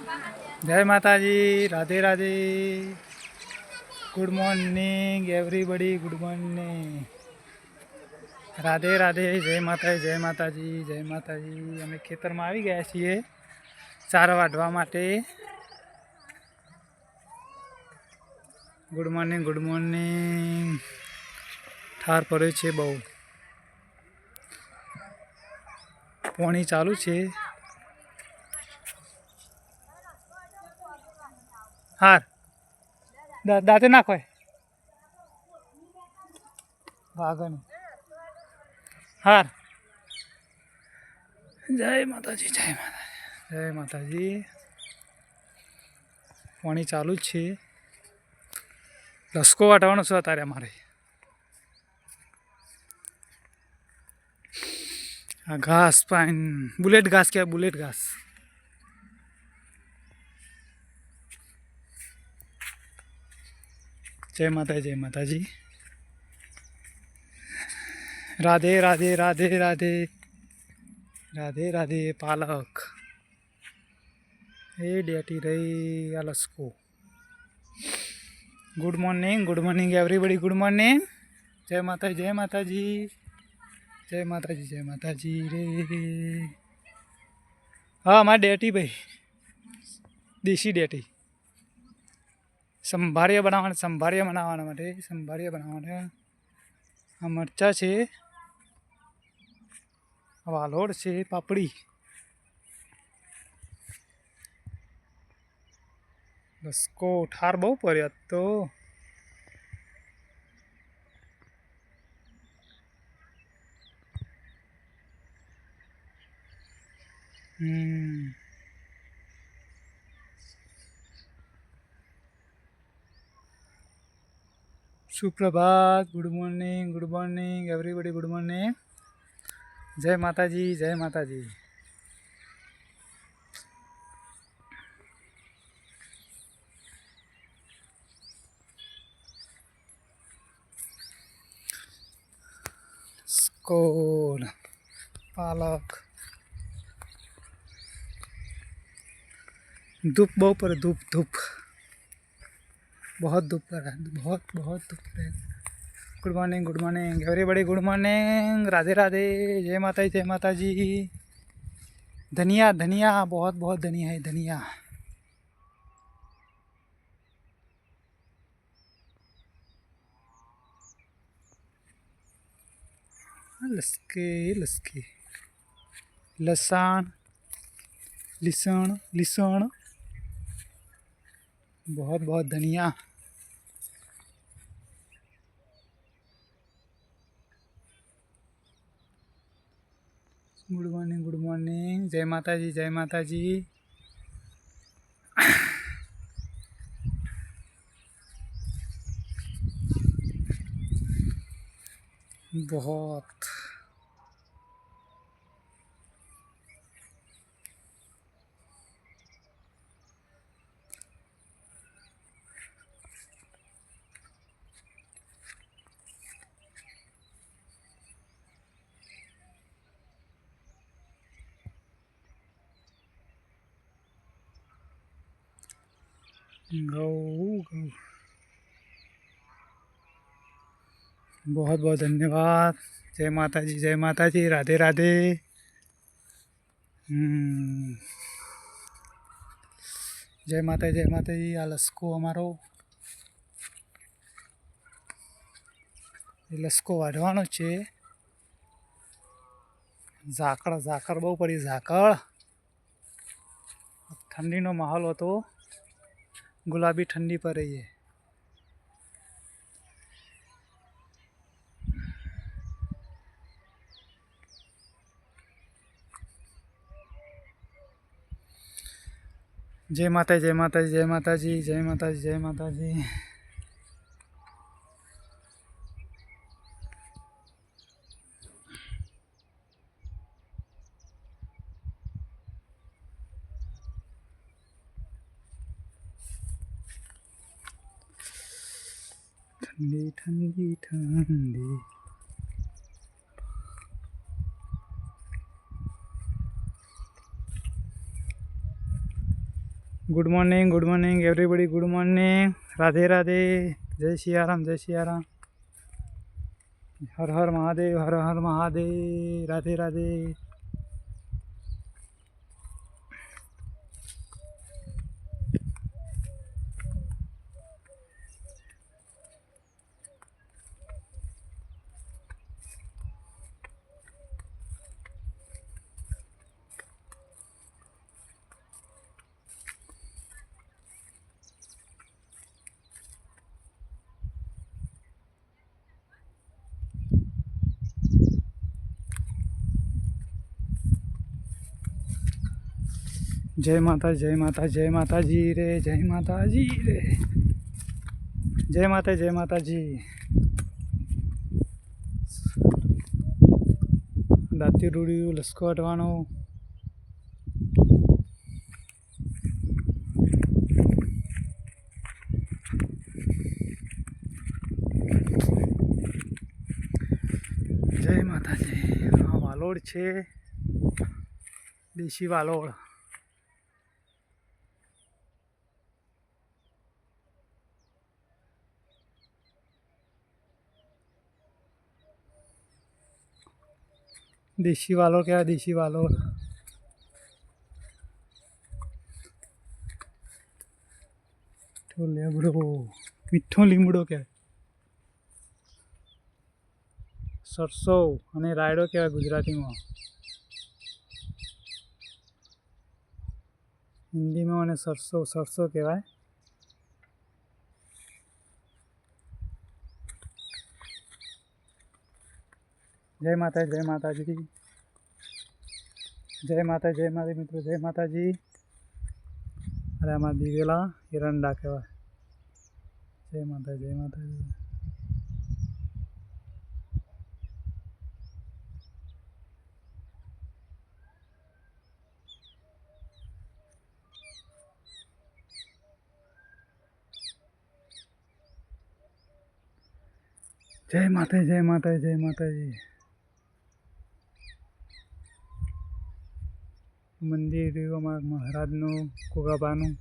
जय Mata ji, Radhe Radhe. Good morning everybody, good morning, Radhe Radhe. जय माता, जय माता जी, जय माता जी। अमे खेतर में आई गया छीए चारा वाढवा माटे। Good morning, good morning. ठार पड़े छे बहु, पानी चालू छे। हार दाते नाखो वागन हार। जय माता जी, जय माता, जय माता जी। पानी चालू छे। लसको वाटવાનો છે અત્યારે અમારે। आ घास पाइन बुलेट घास क्या, बुलेट घास। जय माता, जय माता जी। राधे राधे, राधे राधे, राधे राधे। पालक ए डेटी रही आ लसको। Good morning everybody, good morning. जय माता, जय माता जी, जय माता जी, जय माता जी रे। हाँ हमारे डेटी भाई, देशी डेटी। संभारिया बनावा, संभारिया बनावा माटे, संभारिया बनावा। आ मरचा छे, वालोड़ छे, पापड़ी, लसको। ठार बहु पड़े तो। सुप्रभात, good morning everybody, good morning. जय माता जी, जय माता जी। स्कोर पालक। धूप बहु पर, धूप धूप बहुत धूप पर है, बहुत बहुत धूप है। Good morning everybody, good morning, Radhe Radhe. जय माता जी, जय माता जी। धनिया धनिया, बहुत बहुत धनिया है, धनिया। लसके लसके, लसान, लिसण लिसण, बहुत बहुत धनिया। गुड मॉर्निंग, जय माता जी, जय माता जी। बहुत गौ गौ। बहुत बहुत धन्यवाद। जय माता जी, जय माता जी, राधे राधे। जय माता जी। आ लसको अमारो, लसको वाढवानो छे। झाकड़ झाकड़ बहु पड़ी, झाकड़। ठंडी नो माहौल हो तो गुलाबी ठंडी पर रही है। जय माता, जय माता जी, जय माता जी, जय माता जी, जय माता जी। ठंडी ठंडी ठंडी। Good morning everybody, good morning. Radhe Radhe, जय सियाराम, जय सियाराम। हर हर महादेव, हर हर महादेव। राधे राधे। जय माता, जय माता, जय माता जी रे, जय माता जी रे, जय माता, जय माता जी। दाती रूड़ी लस्को हटवानो। जय माता जी। हाँ, वालोड़ छे, देशी वालोड़। देशी वालोड़ क्या, देशी वालोड़। લીમડો, મીઠો લીમડો કહેવાય, સરસો અને રાયડો કહેવાય ગુજરાતીમાં, હિન્દીમાં અને સરસો સરસો કહેવાય। જય માતા, જય માતાજી, જય માતા, જય માતા મિત્રો, જય માતાજી। અરે આમાં દિવેલા એરંડા કહેવાય। જય માતા, જય માતાજી। जय माता, जय माता, जय माताजी। મંદિર મહારાજનું, કોગાબાનું।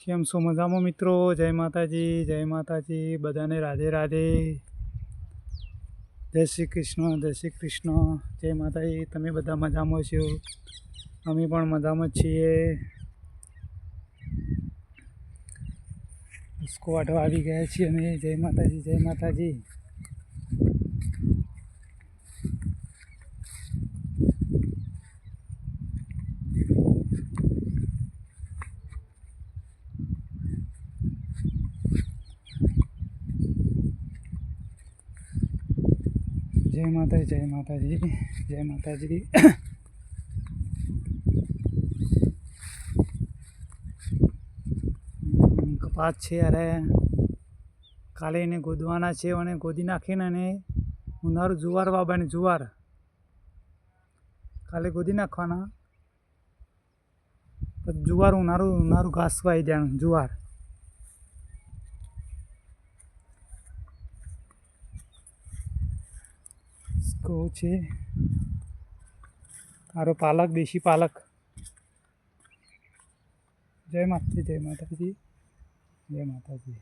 કેમ છો, મજામાં મિત્રો? જય માતાજી, જય માતાજી, બધાને રાધે રાધે, જય શ્રી કૃષ્ણ, જય શ્રી કૃષ્ણ, જય માતાજી। તમે બધા મજામાં છો? અમે પણ મજામાં જ છીએ। ઉસકો વાટવા આવી ગયા છીએ અમે। જય માતાજી, જય માતાજી। जय माता, जय माताजी, जय माताजी। કપાસ છે, અરે કાલે એને ગોદવાના છે અને ગોદી નાખીને અને ઉનાળું જુવાર વાવવાની, જુવાર કાલે ગોદી નાખવાના, પછી જુવાર ઉનાળું ઘાસ વાવી દેવાનું, જુવાર। કહું છે તારો પાલક, દેશી પાલક। જય માતાજી, જય માતાજી, જય માતાજી।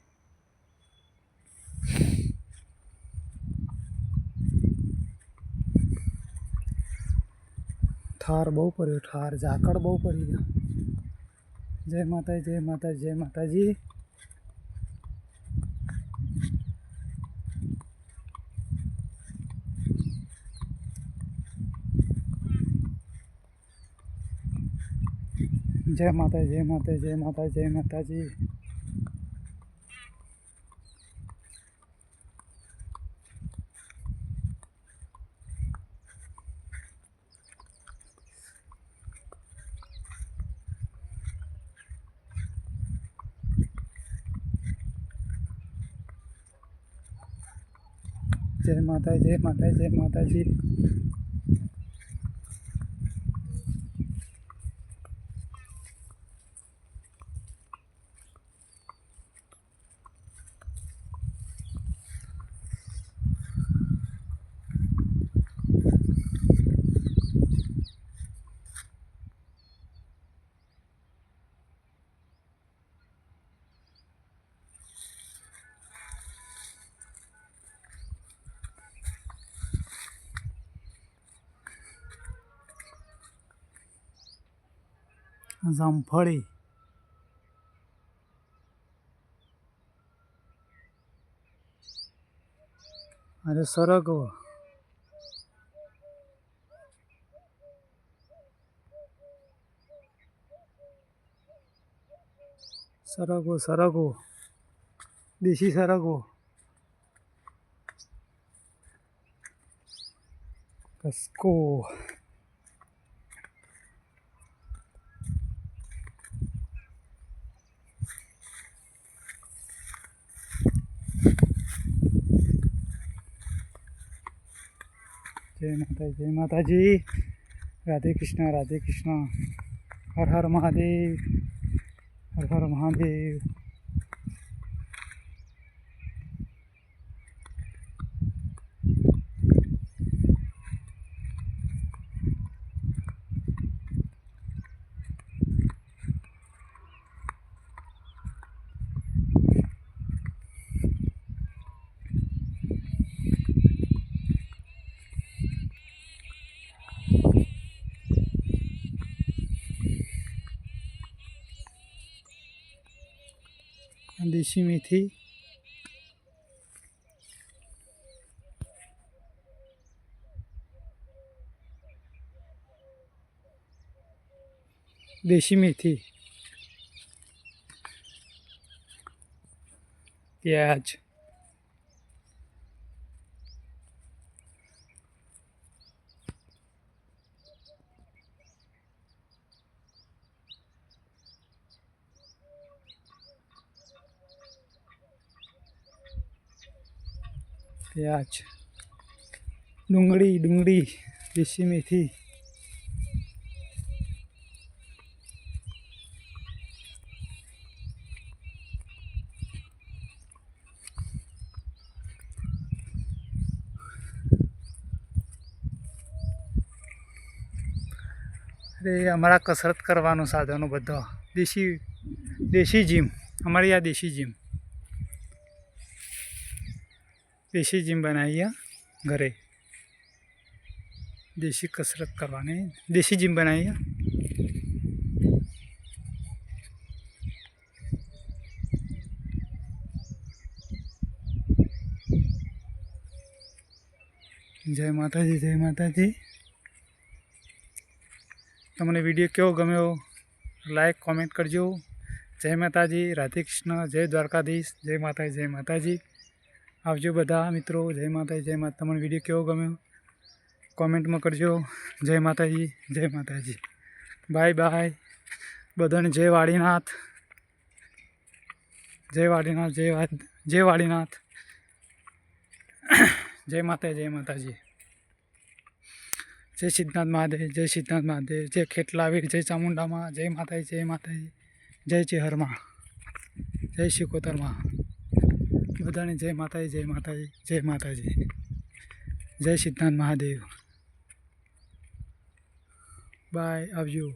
ઠાર બહુ પડ્યો, ઠાર ઝાકળ બહુ પડી ગયો। જય માતાજી, જય માતાજી, જય માતાજી। जय माता, जय माता, जय माता, जय माताजी। जय माता जय माता जय माता जी। जामफળી अरे सरगવો सरगવો सरगવો देशी सरगવો कसको जय माता जी। राधे कृष्णा राधे कृष्णा। हर हर महादेव हर हर महादेव। देशी मेथी देशी मेथी प्याज प्याज डूंगળી डूंगળી देशी मेथी अरे अमरा कसरत करवानो साधनो बधा देशी देशी जिम हमारी आ देशी जिम बनाई है घरे। देशी कसरत करवाने देशी जिम बनाई है। जय माता जी जय माता जी। तमने वीडियो क्यों गम्यो लाइक कॉमेंट करजो। जय माता जी राधे कृष्ण जय द्वारकाधीश जय माता जी। आवजो बधा मित्रों जय माता तमने वीडियो क्यों गम्यो कॉमेंट में करजो। जय माता जी बाय बाय बधाने जय वाड़ीनाथ जय वाड़ीनाथ जय वाड़ीनाथ जय माता जी। जय सिद्धनाथ महादेव जय खेटलावीर जय चामुंडा माँ जय माता जी जय चेहर माँ जय शिकोतर माँ बधाने जय माता जी जय सिद्धनाथ महादेव बाय आवजो।